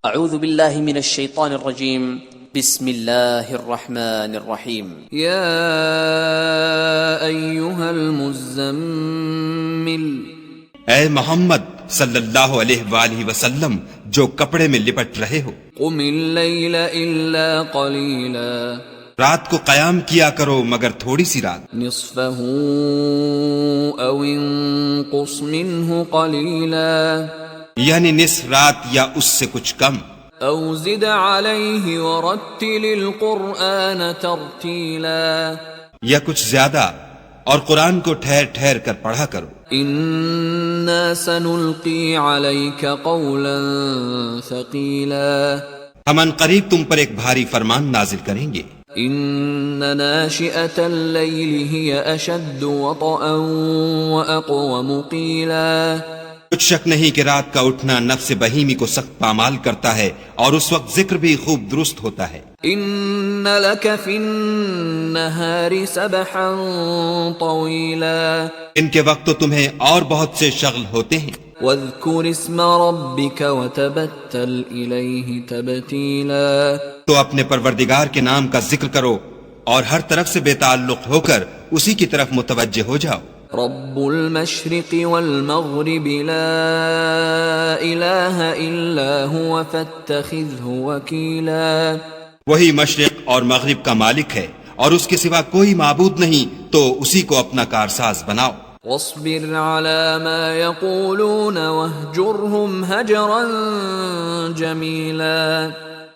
اعوذ باللہ من الشیطان الرجیم بسم اللہ الرحمن الرحیم یا ایہا المزمل، اے محمد صلی اللہ علیہ وآلہ وسلم جو کپڑے میں لپٹ رہے ہو، قم اللیل الا قلیلا، رات کو قیام کیا کرو مگر تھوڑی سی رات، نصفہ او انقص منہ قلیلا، یعنی نصف رات یا اس سے کچھ کم، او زد علیہ ورتل القرآن ترتیلا، یا کچھ زیادہ اور قرآن کو ٹھہر ٹھہر کر پڑھا کرو، انا سنلقی علیک قولا ثقیلا، ہم ان قریب تم پر ایک بھاری فرمان نازل کریں گے، ان ناشئة اللیل ہی اشد وطئا واقوم قیلا، کچھ شک نہیں کہ رات کا اٹھنا نفس بہیمی کو سخت پامال کرتا ہے اور اس وقت ذکر بھی خوب درست ہوتا ہے، ان لک فی النہار سبحا طویلا، ان کے وقت تو تمہیں اور بہت سے شغل ہوتے ہیں، واذکر اسم ربک وتبتل الیہ تبتیلا، تو اپنے پروردگار کے نام کا ذکر کرو اور ہر طرف سے بے تعلق ہو کر اسی کی طرف متوجہ ہو جاؤ، رب المشرق والمغرب لا الہ الا هو فاتخذه وکیلا، وہی مشرق اور مغرب کا مالک ہے اور اس کے سوا کوئی معبود نہیں، تو اسی کو اپنا کارساز بناؤ، واصبر على ما يقولون واهجرهم هجرا جمیلا،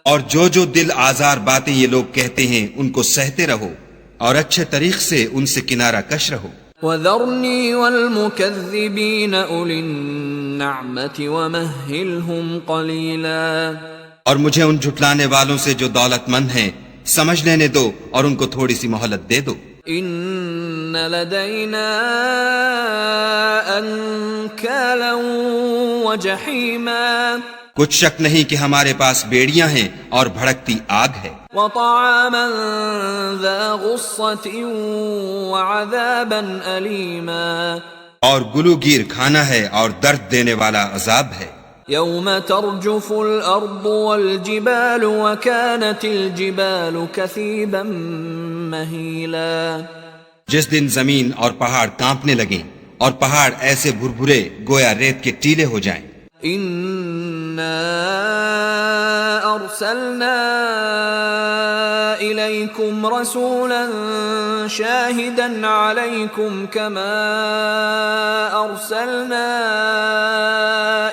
اور جو جو دل آزار باتیں یہ لوگ کہتے ہیں ان کو سہتے رہو اور اچھے طریق سے ان سے کنارہ کش رہو، وذرنی والمکذبین اولی النعمت ومہلہم قلیلا، اور مجھے ان جھٹلانے والوں سے جو دولت مند ہیں سمجھ لینے دو اور ان کو تھوڑی سی مہلت دے دو، ان لدینا انکالا وجحیما، کچھ شک نہیں کہ ہمارے پاس بیڑیاں ہیں اور بھڑکتی آگ ہے، وطعاما ذا غصة وعذابا أليما، اور گلوگیر کھانا ہے اور درد دینے والا عذاب ہے، يوم ترجف الأرض والجبال وكانت الجبال كثيبا مهيلا، جس دن زمین اور پہاڑ کانپنے لگیں اور پہاڑ ایسے بھربھرے گویا ریت کے ٹیلے ہو جائیں، إنا أرسلنا إليكم رسولا شاهدا عليكم كما أرسلنا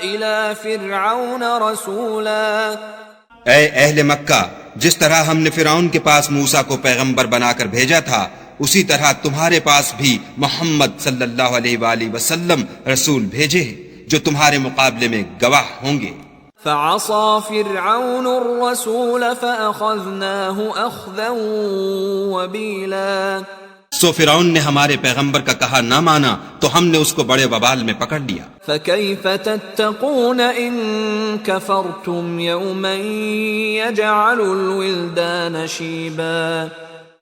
إلى فرعون رسولا، اے اہل مکہ، جس طرح ہم نے فرعون کے پاس موسیٰ کو پیغمبر بنا کر بھیجا تھا اسی طرح تمہارے پاس بھی محمد صلی اللہ علیہ وآلہ وسلم رسول بھیجے ہیں جو تمہارے مقابلے میں گواہ ہوں گے، فعصى فرعون الرسول فأخذناه أخذا وبيلا، سو فرعون نے ہمارے پیغمبر کا کہا نہ مانا تو ہم نے اس کو بڑے وبال میں پکڑ لیا، فكيف تتقون إن كفرتم يوما يجعل الولدان شيبا،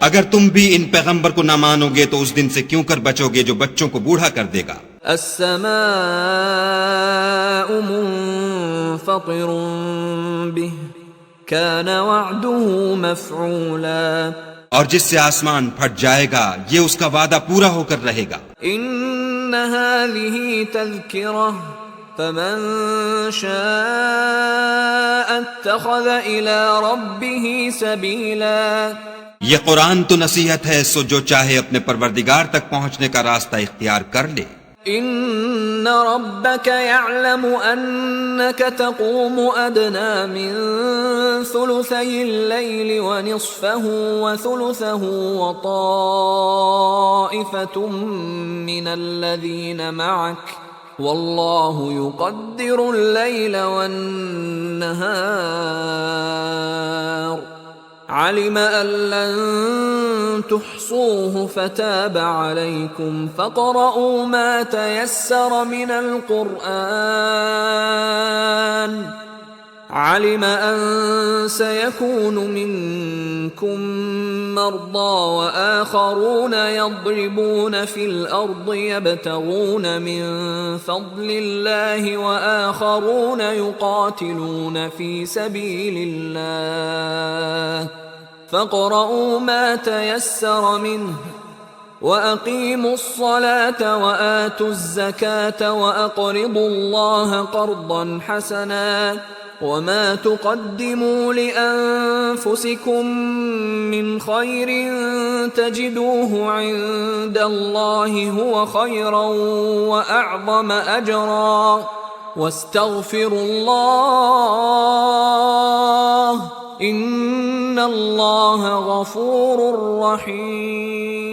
اگر تم بھی ان پیغمبر کو نہ مانو گے تو اس دن سے کیوں کر بچو گے جو بچوں کو بوڑھا کر دے گا، السماء منفطر به كان وعده مفعولا، اور جس سے آسمان پھٹ جائے گا یہ اس کا وعدہ پورا ہو کر رہے گا، ان هذه تذکرہ فمن شاء اتخذ الى ربه سبیلا، یہ قرآن تو نصیحت ہے، سو جو چاہے اپنے پروردگار تک پہنچنے کا راستہ اختیار کر لے، ان ربك يعلم انك تقوم ادنى من ثلثي الليل ونصفه وثلثه وطائفة من الذين معك والله يقدر الليل والنهار، علم ان لن تحصوه فتاب عليكم فاقرؤوا ما تيسر من القرآن علم أن سيكون منكم مرضى وآخرون يضربون في الأرض يبتغون من فضل الله وآخرون يقاتلون في سبيل الله فاقرؤوا ما تيسر منه وَأَقِيمُوا الصَّلَاةَ وَآتُوا الزَّكَاةَ وَأَقْرِضُوا اللَّهَ قَرْضًا حَسَنًا وَمَا تُقَدِّمُوا لِأَنفُسِكُم مِّنْ خَيْرٍ تَجِدُوهُ عِندَ اللَّهِ هُوَ خَيْرًا وَأَعْظَمَ أَجْرًا وَاسْتَغْفِرُوا اللَّهَ ان اللہ غفور رحیم۔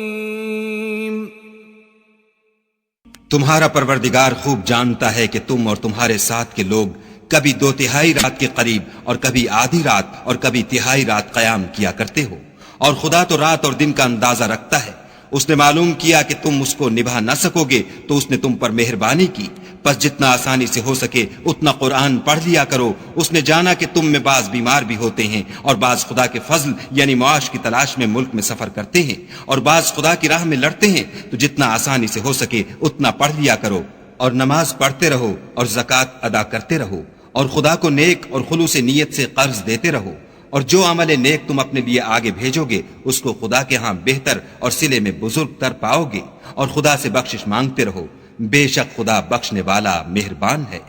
تمہارا پروردگار خوب جانتا ہے کہ تم اور تمہارے ساتھ کے لوگ کبھی 2/3 رات کے قریب اور کبھی آدھی رات اور کبھی تہائی رات قیام کیا کرتے ہو، اور خدا تو رات اور دن کا اندازہ رکھتا ہے۔ اس نے معلوم کیا کہ تم اس کو نبھا نہ سکو گے تو اس نے تم پر مہربانی کی، پس جتنا آسانی سے ہو سکے اتنا قرآن پڑھ لیا کرو۔ اس نے جانا کہ تم میں بعض بیمار بھی ہوتے ہیں اور بعض خدا کے فضل یعنی معاش کی تلاش میں ملک میں سفر کرتے ہیں اور بعض خدا کی راہ میں لڑتے ہیں، تو جتنا آسانی سے ہو سکے اتنا پڑھ لیا کرو، اور نماز پڑھتے رہو اور زکوٰۃ ادا کرتے رہو، اور خدا کو نیک اور خلوص نیت سے قرض دیتے رہو، اور جو عمل نیک تم اپنے لیے آگے بھیجو گے اس کو خدا کے ہاں بہتر اور صلے میں بزرگ تر پاؤ گے، اور خدا سے بخشش مانگتے رہو، بے شک خدا بخشنے والا مہربان ہے۔